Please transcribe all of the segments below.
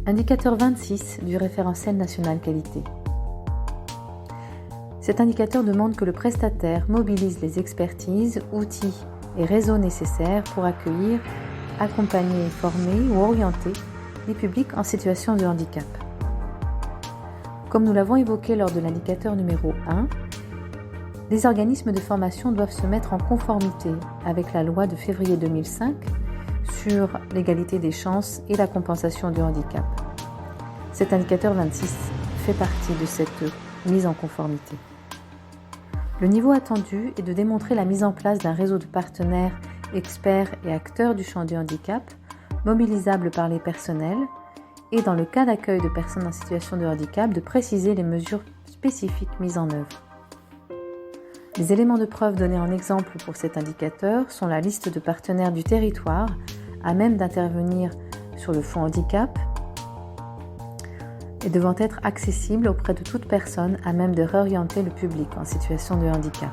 Indicateur 26 du référentiel national qualité. Cet indicateur demande que le prestataire mobilise les expertises, outils et réseaux nécessaires pour accueillir, accompagner, former ou orienter les publics en situation de handicap. Comme nous l'avons évoqué lors de l'indicateur numéro 1, les organismes de formation doivent se mettre en conformité avec la loi de février 2005 sur l'égalité des chances et la compensation du handicap. Cet indicateur 26 fait partie de cette mise en conformité. Le niveau attendu est de démontrer la mise en place d'un réseau de partenaires, experts et acteurs du champ du handicap, mobilisables par les personnels, et dans le cas d'accueil de personnes en situation de handicap, de préciser les mesures spécifiques mises en œuvre. Les éléments de preuve donnés en exemple pour cet indicateur sont la liste de partenaires du territoire à même d'intervenir sur le fonds handicap et devant être accessible auprès de toute personne à même de réorienter le public en situation de handicap.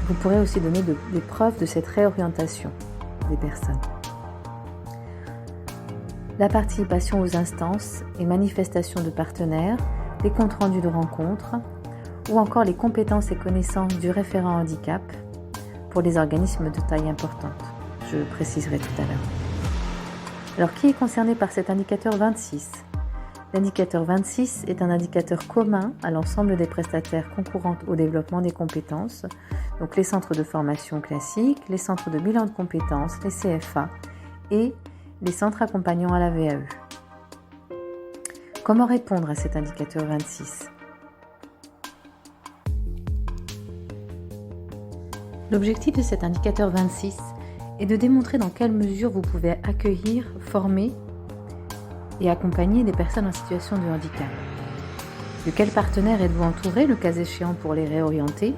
Vous pourrez aussi donner des preuves de cette réorientation des personnes. La participation aux instances et manifestations de partenaires, les comptes rendus de rencontres, ou encore les compétences et connaissances du référent handicap pour les organismes de taille importante. Je préciserai tout à l'heure. Alors, qui est concerné par cet indicateur 26 ? L'indicateur 26 est un indicateur commun à l'ensemble des prestataires concourant au développement des compétences, donc les centres de formation classiques, les centres de bilan de compétences, les CFA et les centres accompagnants à la VAE. Comment répondre à cet indicateur 26 ? L'objectif de cet indicateur 26 est de démontrer dans quelle mesure vous pouvez accueillir, former et accompagner des personnes en situation de handicap. De quels partenaires êtes-vous entouré, le cas échéant, pour les réorienter ?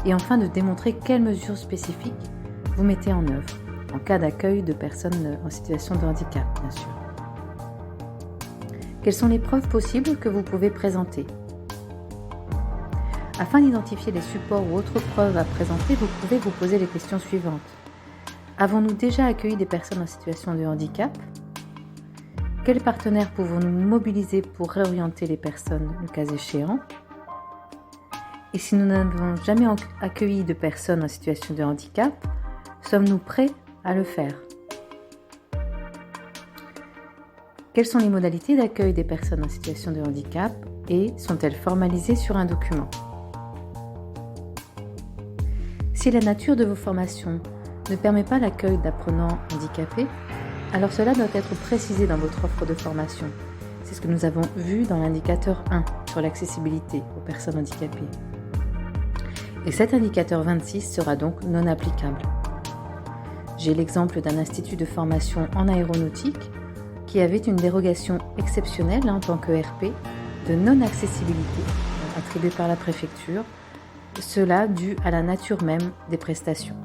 Et enfin, de démontrer quelles mesures spécifiques vous mettez en œuvre, en cas d'accueil de personnes en situation de handicap, bien sûr. Quelles sont les preuves possibles que vous pouvez présenter ? Afin d'identifier les supports ou autres preuves à présenter, vous pouvez vous poser les questions suivantes. Avons-nous déjà accueilli des personnes en situation de handicap ? Quels partenaires pouvons-nous mobiliser pour réorienter les personnes, le cas échéant ? Et si nous n'avons jamais accueilli de personnes en situation de handicap, sommes-nous prêts à le faire ? Quelles sont les modalités d'accueil des personnes en situation de handicap et sont-elles formalisées sur un document ? Si la nature de vos formations ne permet pas l'accueil d'apprenants handicapés, alors cela doit être précisé dans votre offre de formation. C'est ce que nous avons vu dans l'indicateur 1 sur l'accessibilité aux personnes handicapées. Et cet indicateur 26 sera donc non applicable. J'ai l'exemple d'un institut de formation en aéronautique qui avait une dérogation exceptionnelle en tant que RP de non-accessibilité attribuée par la préfecture, cela dû à la nature même des prestations.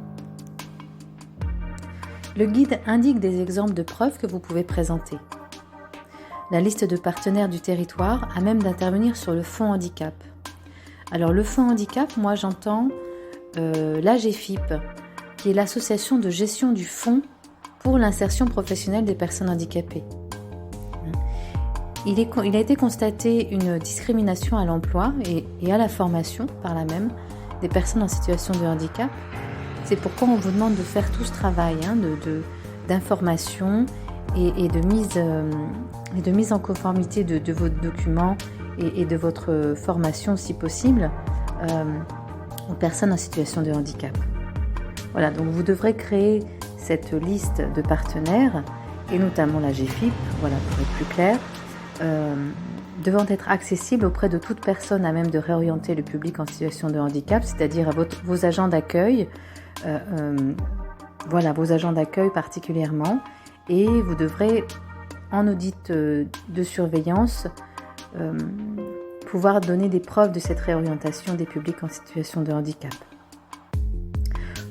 Le guide indique des exemples de preuves que vous pouvez présenter. La liste de partenaires du territoire à même d'intervenir sur le fonds handicap. Alors le fonds handicap, moi j'entends l'AGFIP, qui est l'association de gestion du fonds pour l'insertion professionnelle des personnes handicapées. Il a été constaté une discrimination à l'emploi et à la formation, par là même, des personnes en situation de handicap. C'est pourquoi on vous demande de faire tout ce travail d'information et de mise en conformité de vos documents et de votre formation, si possible, aux personnes en situation de handicap. Voilà, donc vous devrez créer cette liste de partenaires, et notamment la GFIP, voilà, pour être plus clair, devant être accessible auprès de toute personne à même de réorienter le public en situation de handicap, c'est-à-dire à vos agents d'accueil, vos agents d'accueil particulièrement, et vous devrez, en audit de surveillance, pouvoir donner des preuves de cette réorientation des publics en situation de handicap.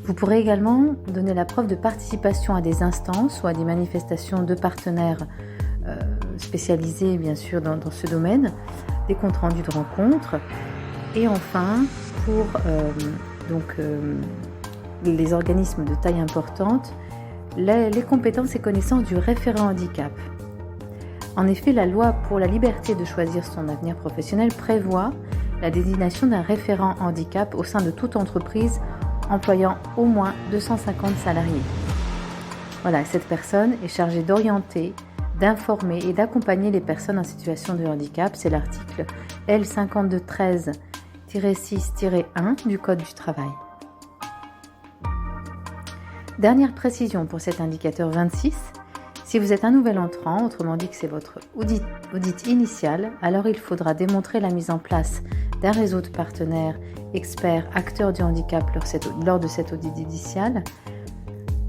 Vous pourrez également donner la preuve de participation à des instances ou à des manifestations de partenaires spécialisés, bien sûr, dans ce domaine, des comptes rendus de rencontres, et enfin, pour les organismes de taille importante, les compétences et connaissances du référent handicap. En effet, la loi pour la liberté de choisir son avenir professionnel prévoit la désignation d'un référent handicap au sein de toute entreprise employant au moins 250 salariés. Voilà, cette personne est chargée d'orienter, d'informer et d'accompagner les personnes en situation de handicap. C'est l'article L5213-6-1 du Code du travail. Dernière précision pour cet indicateur 26, si vous êtes un nouvel entrant, autrement dit que c'est votre audit initial, alors il faudra démontrer la mise en place d'un réseau de partenaires, experts, acteurs du handicap lors de cet audit initial,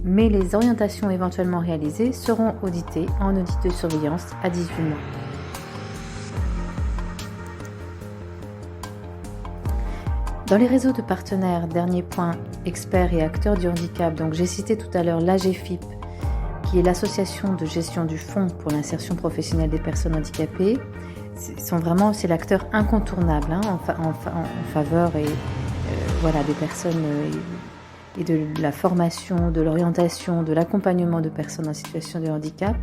mais les orientations éventuellement réalisées seront auditées en audit de surveillance à 18 mois. Dans les réseaux de partenaires, dernier point, experts et acteurs du handicap, donc j'ai cité tout à l'heure l'AGFIP, qui est l'association de gestion du Fonds pour l'insertion professionnelle des personnes handicapées. C'est l'acteur incontournable en faveur des personnes et de la formation, de l'orientation, de l'accompagnement de personnes en situation de handicap.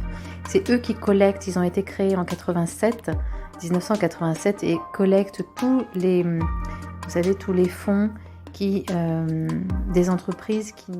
C'est eux qui collectent, ils ont été créés en 1987 et collectent tous les fonds des entreprises qui